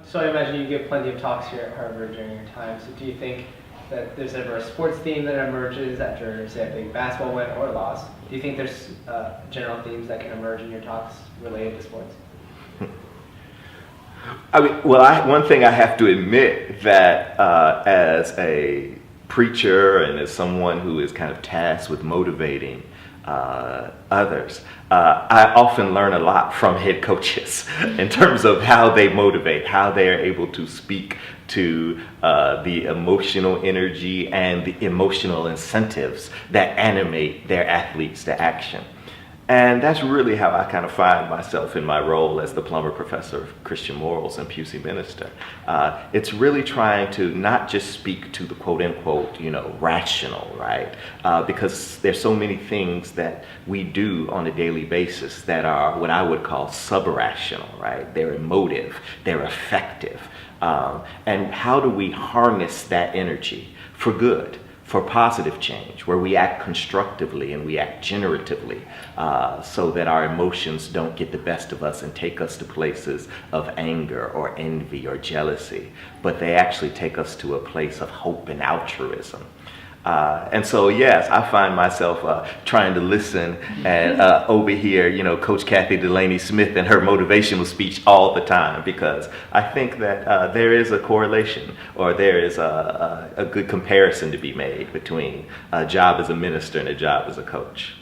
So I imagine you give plenty of talks here at Harvard during your time. So do you think that there's ever a sports theme that emerges after, say, a big basketball win or loss? Do you think there's general themes that can emerge in your talks related to sports? I mean, well, one thing I have to admit that as a preacher and as someone who is kind of tasked with motivating others, I often learn a lot from head coaches in terms of how they motivate, how they are able to speak to the emotional energy and the emotional incentives that animate their athletes to action. And that's really how I kind of find myself in my role as the Plummer Professor of Christian Morals and Pusey Minister. It's really trying to not just speak to the quote unquote, rational, right? Because there's so many things that we do on a daily basis that are what I would call sub-rational, right? They're emotive, they're effective. And how do we harness that energy for good? For positive change, where we act constructively and we act generatively, so that our emotions don't get the best of us and take us to places of anger or envy or jealousy, but they actually take us to a place of hope and altruism. And so, yes, I find myself trying to listen and overhear, Coach Kathy Delaney Smith and her motivational speech all the time, because I think that there is a correlation, or there is a good comparison to be made between a job as a minister and a job as a coach.